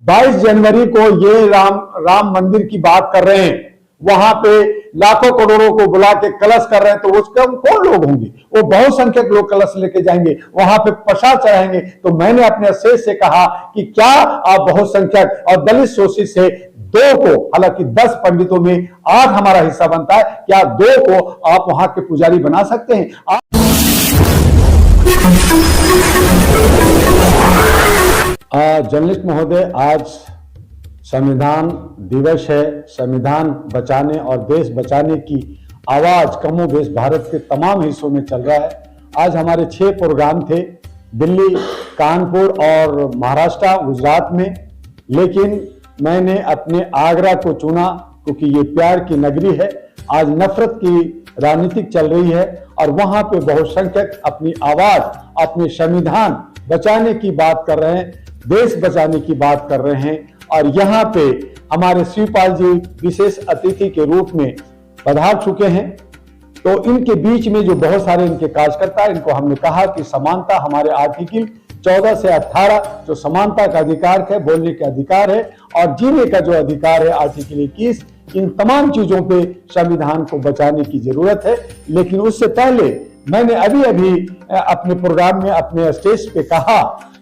22 जनवरी को ये राम मंदिर की बात कर रहे हैं, वहां पे लाखों करोड़ों को बुला के कलश कर रहे हैं, तो उसका कौन लोग होंगे? वो बहुसंख्यक लोग कलश लेके जाएंगे, वहां पे प्रसाद चढ़ाएंगे। तो मैंने अपने शेष से कहा कि क्या आप बहुसंख्यक और दलित शोषित से 2 को, हालांकि 10 पंडितों में 8 हमारा हिस्सा बनता है, क्या 2 को आप वहां के पुजारी बना सकते हैं? जर्नलिस्ट महोदय, आज संविधान दिवस है। संविधान बचाने और देश बचाने की आवाज कमोबेश भारत के तमाम हिस्सों में चल रहा है। आज हमारे 6 प्रोग्राम थे, दिल्ली, कानपुर और महाराष्ट्र, गुजरात में, लेकिन मैंने अपने आगरा को चुना क्योंकि ये प्यार की नगरी है। आज नफरत की राजनीति चल रही है और वहां पे बहुसंख्यक अपनी आवाज, अपने संविधान बचाने की बात कर रहे हैं, देश बचाने की बात कर रहे हैं। और यहाँ पे हमारे शिवपाल जी विशेष अतिथि के रूप में पधार चुके हैं। तो इनके बीच में जो बहुत सारे इनके कार्यकर्ता, इनको हमने कहा कि समानता हमारे आर्टिकल 14 से 18 जो समानता का अधिकार है, बोलने का अधिकार है और जीने का जो अधिकार है आर्टिकल 21, इन तमाम चीजों पे संविधान को बचाने की जरूरत है। लेकिन उससे पहले मैंने अभी अपने प्रोग्राम में अपने स्टेज पे कहा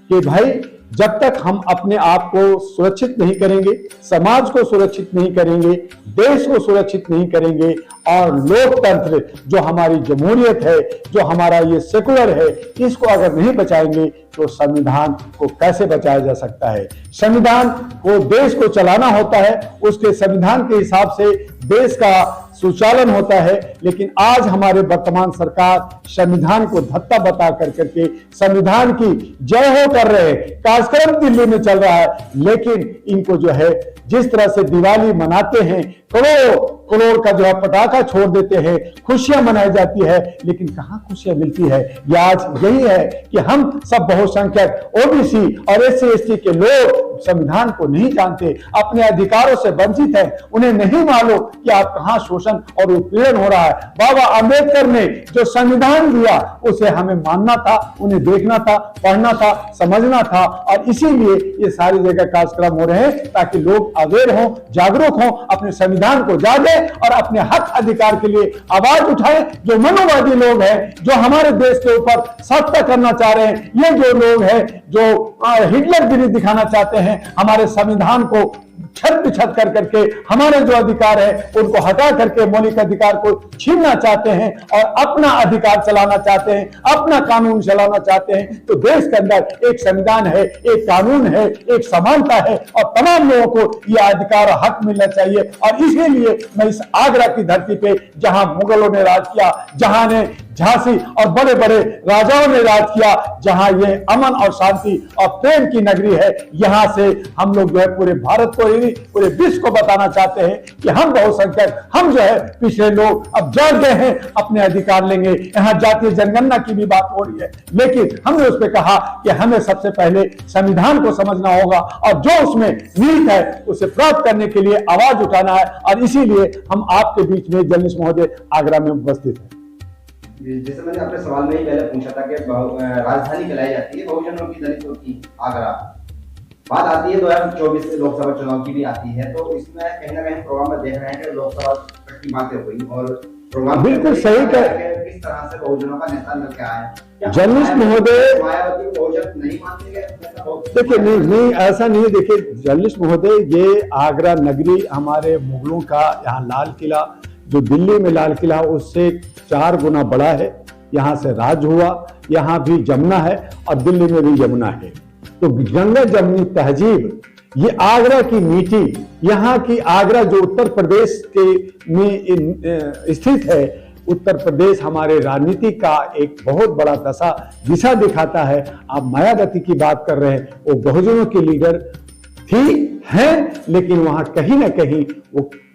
कि भाई, जब तक हम अपने आप को सुरक्षित नहीं करेंगे, समाज को सुरक्षित नहीं करेंगे, देश को सुरक्षित नहीं करेंगे और लोकतंत्र जो हमारी जमहूरियत है, जो हमारा ये सेकुलर है, इसको अगर नहीं बचाएंगे तो संविधान को कैसे बचाया जा सकता है? संविधान को देश को चलाना होता है, उसके संविधान के हिसाब से देश का सुचालन होता है। लेकिन आज हमारे वर्तमान सरकार संविधान को धत्ता बता करके संविधान की जय हो कर रहे हैं। कार्यक्रम दिल्ली में चल रहा है, लेकिन इनको जो है जिस तरह से दिवाली मनाते हैं, करोड़ करोड़ का जो है पटाखा छोड़ देते हैं, खुशियां मनाई जाती है, लेकिन कहां खुशियां मिलती है? ये आज यही है कि हम सब बहुसंख्यक ओबीसी और SC ST के लोग संविधान को नहीं जानते, अपने अधिकारों से वंचित है, उन्हें नहीं मालूम कि आप कहां शोषण और उत्पीड़न हो रहा है। बाबा अंबेडकर ने जो संविधान दिया उसे हमें मानना था, उन्हें देखना था, पढ़ना था, समझना था और इसीलिए ये सारी जगह कार्यक्रम हो रहे हैं ताकि लोग अवेयर हों, जागरूक हों, अपने संविधान को जाने और अपने हक अधिकार के लिए आवाज उठाएं। जो मनोवादी लोग हैं, जो हमारे देश के ऊपर सत्ता करना चाह रहे हैं, ये जो लोग हैं जो हिटलरगिरी दिखाना चाहते हैं, हमारे संविधान को छत छत कर करके हमारे जो अधिकार है उनको हटा करके मौलिक अधिकार को छीनना चाहते हैं और अपना अधिकार चलाना चाहते हैं, अपना कानून चलाना चाहते हैं। तो देश के अंदर एक संविधान है, एक कानून है, एक समानता है और तमाम लोगों को यह अधिकार और हक मिलना चाहिए। और इसीलिए मैं इस आगरा की धरती पे, जहां मुगलों ने राज किया, जहां ने झांसी और बड़े बड़े राजाओं ने राज किया, जहां ये अमन और शांति और प्रेम की नगरी है, यहां से हम लोग जो है पूरे भारत को, पूरे विश्व को बताना चाहते हैं कि हम बहुसंख्यक, हम जो है पिछले लोग अब जाग गए हैं, अपने अधिकार लेंगे। यहां जातीय जनगणना की भी बात हो रही है, लेकिन हमने उस पर कहा कि हमें सबसे पहले संविधान को समझना होगा और जो उसमें निहित है उसे प्राप्त करने के लिए आवाज उठाना है। और इसीलिए हम आपके बीच में जर्नलिस्ट महोदय आगरा में उपस्थित हैं। जैसे मैंने अपने सवाल में ही पहले पूछा था कि राजधानी कहलाई जाती है बहुजनों की, दलितों की आगरा। बात आती है 2024 लोकसभा चुनाव की भी आती है, तो इसमें कहीं ना कहीं प्रोग्राम में देख रहे हैं कि लोकसभा की बातें हुई और प्रोग्राम बिल्कुल सही कर किस तरह से बहुजनों का नेता लग के आया। जर्नलिस्ट महोदय, मायावती को बहुजन नहीं मानते? देखिए नहीं ऐसा नहीं है। देखिए जर्नलिस्ट महोदय, ये आगरा नगरी हमारे मुगलों का, यहाँ लाल किला जो दिल्ली में लाल किला उससे 4 गुना बड़ा है। यहाँ से राज हुआ, यहाँ भी जमुना है और दिल्ली में भी यमुना है। तो गंगा जमुनी तहजीब, ये आगरा की मीठी, यहाँ की आगरा जो उत्तर प्रदेश के में स्थित है, उत्तर प्रदेश हमारे राजनीति का एक बहुत बड़ा दिशा दिखाता है। आप मायावती की बात कर रहे हैं, वो बहुजनों की लीडर थी, हैं, लेकिन वहां कहीं ना कहीं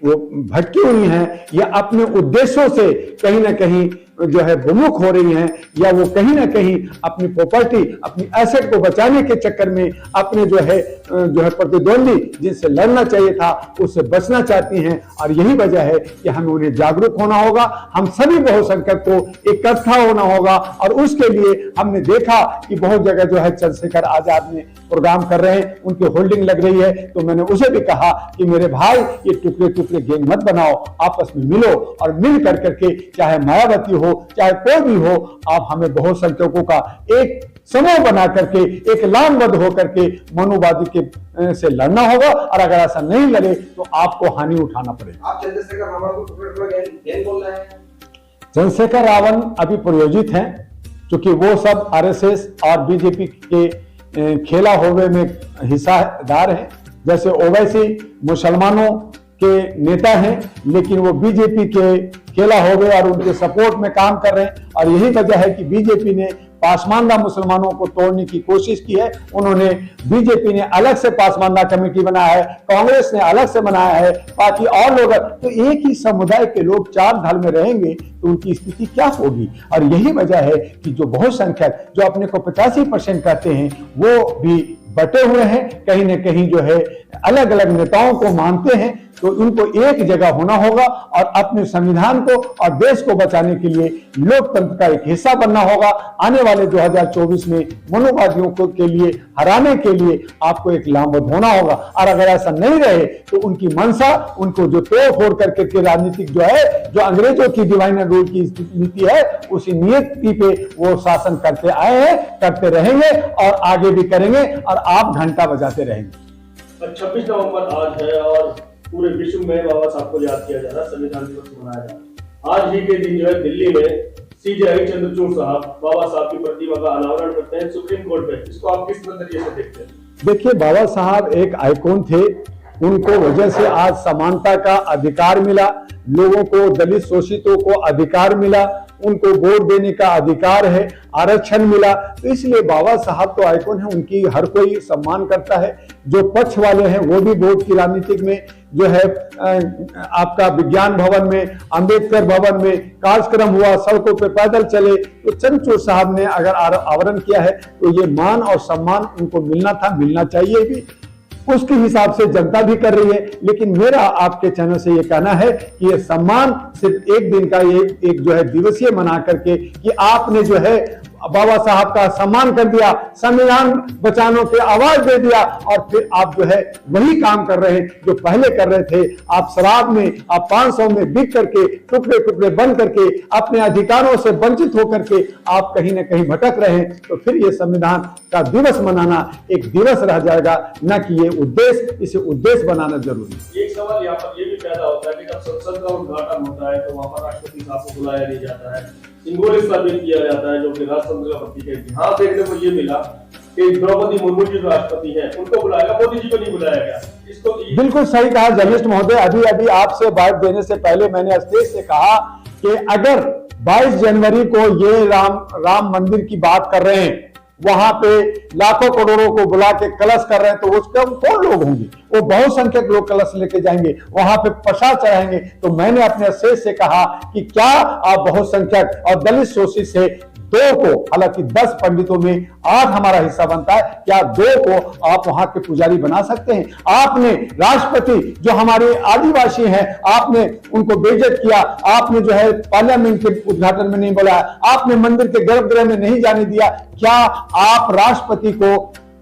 वो भटकी हुई हैं या अपने उद्देश्यों से कहीं ना कहीं जो है विमुख हो रही हैं, या वो कहीं ना कहीं अपनी प्रॉपर्टी, अपनी एसेट को बचाने के चक्कर में अपने जो है प्रतिद्वंदी जिनसे लड़ना चाहिए था उससे बचना चाहती हैं। और यही वजह है कि हमें उन्हें जागरूक होना होगा, हम सभी बहुसंख्यक को इकट्ठा होना होगा। और उसके लिए हमने देखा कि बहुत जगह जो है चंद्रशेखर आजाद ने प्रोग्राम कर रहे हैं, उनकी होल्डिंग लग रही है। तो मैंने उसे भी कहा कि मेरे भाई ये टुकड़े टुकड़े गैंग मत बनाओ, आपस में मिलो और मिल कर करके, चाहे मायावती हो चाहे कोई भी हो, आप हमें बहुसंख्यकों का एक समूह बना करके एक लामबद्ध होकर के मनुवादी के से लड़ना होगा। और अगर ऐसा नहीं लड़े तो आपको हानि उठाना पड़ेगा। आप चंद्रशेखर रावण को टुकड़े टुकड़े गैंग बोल रहे हैं? चंद्रशेखर रावण अभी प्रयोजित हैं, क्योंकि वो सब आरएसएस और बीजेपी के खेला होवे में हिस्सेदार हैं। जैसे ओवैसी मुसलमानों के नेता हैं, लेकिन वो बीजेपी के खेला होवे और उनके सपोर्ट में काम कर रहे हैं। और यही वजह है कि बीजेपी ने पासमानदा मुसलमानों को तोड़ने की कोशिश की है। उन्होंने बीजेपी ने अलग से पासमानदा कमेटी बनाया है, कांग्रेस ने अलग से बनाया है, बाकी और लोग। तो एक ही समुदाय के लोग चार ढाल में रहेंगे तो उनकी स्थिति क्या होगी। और यही वजह है कि जो बहुसंख्यक जो अपने को 85% कहते हैं वो भी बटे हुए हैं, कहीं ना कहीं जो है अलग अलग नेताओं को मानते हैं। तो इनको एक जगह होना होगा और अपने संविधान को और देश को बचाने के लिए लोकतंत्र का एक हिस्सा बनना होगा। आने वाले 2024 में मनोवादियों को के लिए हराने के लिए आपको एक लामबद्ध होना होगा। और अगर ऐसा नहीं रहे तो उनकी मंशा, उनको जो तोड़ फोड़ करके के राजनीतिक जो है, जो अंग्रेजों की डिवाइन रूल की नीति है, उसी नीति पे वो शासन करते आए हैं, करते रहेंगे और आगे भी करेंगे और आप घंटा बजाते रहेंगे। 26 नवंबर आज है और पूरे विश्व में बाबा साहब को याद किया जा रहा है, संविधान दिवस मनाया जा रहा है। आज ही के दिन जो है दिल्ली में CJ चंद्रचूड़ साहब बाबा साहब की प्रतिमा का अनावरण करते हैं सुप्रीम कोर्ट में। इसको आप किस नजरिए से देखते हैं? देखिए, बाबा साहब एक आइकॉन थे, उनको वजह से आज समानता का अधिकार मिला, लोगों को, दलित शोषितों को अधिकार मिला, उनको वोट देने का अधिकार है, आरक्षण मिला। तो इसलिए बाबा साहब तो आइकॉन है, उनकी हर कोई सम्मान करता है। जो पक्ष वाले हैं वो भी वोट की राजनीतिक में जो है आपका विज्ञान भवन में, अंबेडकर भवन में कार्यक्रम हुआ, सड़कों पे पैदल चले। तो चंद्रचूड़ साहब ने अगर आवरण किया है तो ये मान और सम्मान उनको मिलना था, मिलना चाहिए भी। उसके हिसाब से जनता भी कर रही है। लेकिन मेरा आपके चैनल से ये कहना है कि ये सम्मान सिर्फ एक दिन का, ये एक जो है दिवसीय मना करके कि आपने जो है बाबा साहब का सम्मान कर दिया, संविधान बचाने की आवाज दे दिया, और फिर आप जो है वही काम कर रहे हैं जो पहले कर रहे थे। आप शराब में, आप 500 में बिक करके, टुकड़े टुकड़े बन करके, अपने अधिकारों से वंचित होकर के आप कहीं ना कहीं भटक रहे हैं। तो फिर ये संविधान का दिवस मनाना एक दिवस रह जाएगा, न कि ये उद्देश्य। इसे उद्देश्य बनाना जरूरी है। एक सवाल यहाँ पर ये भी पैदा होता है कि जब संसद का उद्घाटन होता है तो वहाँ पर राष्ट्रपति साहब को बुलाया नहीं जाता है, सिंबॉलिक साबित किया जाता है जो कि राष्ट्रतंत्र का प्रतीक है। यहाँ देखने को ये मिला कि द्रौपदी मुर्मू जी जो राष्ट्रपति हैं उनको बुलाया, मोदी जी को नहीं बुलाया गया। इसको बिल्कुल सही कहा जर्नलिस्ट महोदय। अभी अभी आपसे बात देने से पहले मैंने स्टेज से कहा कि अगर 22 जनवरी को ये राम मंदिर की बात कर रहे हैं, वहां पे लाखों करोड़ों को बुला के कलश कर रहे हैं, तो उसका कौन लोग होंगे? वो बहुसंख्यक लोग कलश लेके जाएंगे, वहां पे प्रसाद चढ़ाएंगे। तो मैंने अपने शेष से कहा कि क्या आप बहुसंख्यक और दलित शोषित से 2 को, हालांकि 10 पंडितों में 8 हमारा हिस्सा बनता है, क्या 2 को आप वहां के पुजारी बना सकते हैं? आपने राष्ट्रपति जो हमारे आदिवासी हैं, आपने उनको बेइज्जत किया, आपने जो है पार्लियामेंट के उद्घाटन में नहीं बुलाया, आपने मंदिर के गर्भगृह में नहीं जाने दिया। क्या आप राष्ट्रपति को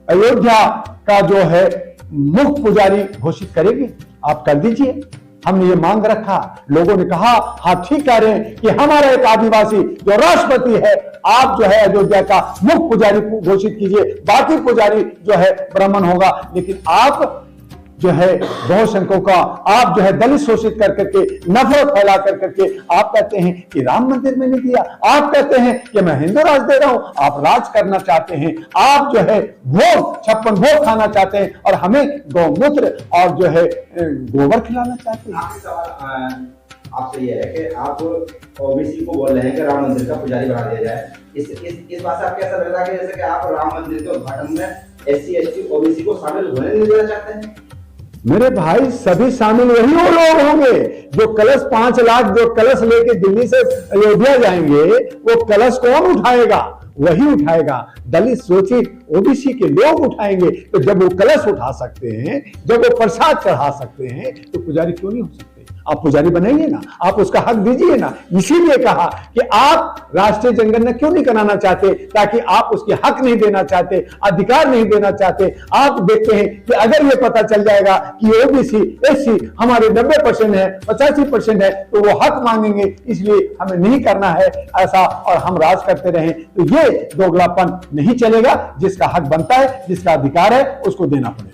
अयोध्या का जो है मुख्य पुजारी घोषित करेंगे? आप कर दीजिए। हमने ये मांग रखा, लोगों ने कहा हाँ ठीक कह रहे हैं कि हमारा एक आदिवासी जो राष्ट्रपति है, आप जो है अयोध्या का मुख्य पुजारी घोषित कीजिए, बाकी पुजारी जो है ब्राह्मण होगा। लेकिन आप जो है बहुसंख्यकों का, आप जो है दलित शोषित कर करके, नफरत फैला कर करके आप कहते हैं कि राम मंदिर में नहीं दिया, आप कहते हैं कि मैं हिंदू राज दे रहा हूं। आप राज करना चाहते हैं, आप जो है भोग 56 भोग खाना चाहते हैं और हमें गौमूत्र और जो है गोबर खिलाना चाहते हैं। आपके सवाल आपसे ये है कि आप ओबीसी को बोल रहे हैं कि राम मंदिर का पुजारी बना दिया जाए। इस बात से आपको ऐसा लग रहा है कि जैसे कि आप राम मंदिर के उद्घाटन में SC ST OBC को शामिल होने नहीं देना चाहते हैं? मेरे भाई सभी शामिल वही वो लोग होंगे जो कलश 5 लाख जो कलश लेके दिल्ली से अयोध्या जाएंगे, वो कलश कौन उठाएगा? वही उठाएगा, दलित शोषित ओबीसी के लोग उठाएंगे। तो जब वो कलश उठा सकते हैं, जब वो प्रसाद चढ़ा सकते हैं, तो पुजारी क्यों नहीं हो सकते? आप पुजारी बनाइए ना, आप उसका हक दीजिए ना। इसीलिए कहा कि आप राष्ट्रीय जनगणना क्यों नहीं कराना चाहते, ताकि आप उसके हक नहीं देना चाहते, अधिकार नहीं देना चाहते। आप देखते हैं कि अगर ये पता चल जाएगा कि ओबीसी एससी हमारे 90% है, 85% है, तो वो हक मांगेंगे। इसलिए हमें नहीं करना है ऐसा और हम राज करते रहें, तो ये दोगलापन नहीं चलेगा। जिसका हक बनता है, जिसका अधिकार है, उसको देना पड़ेगा।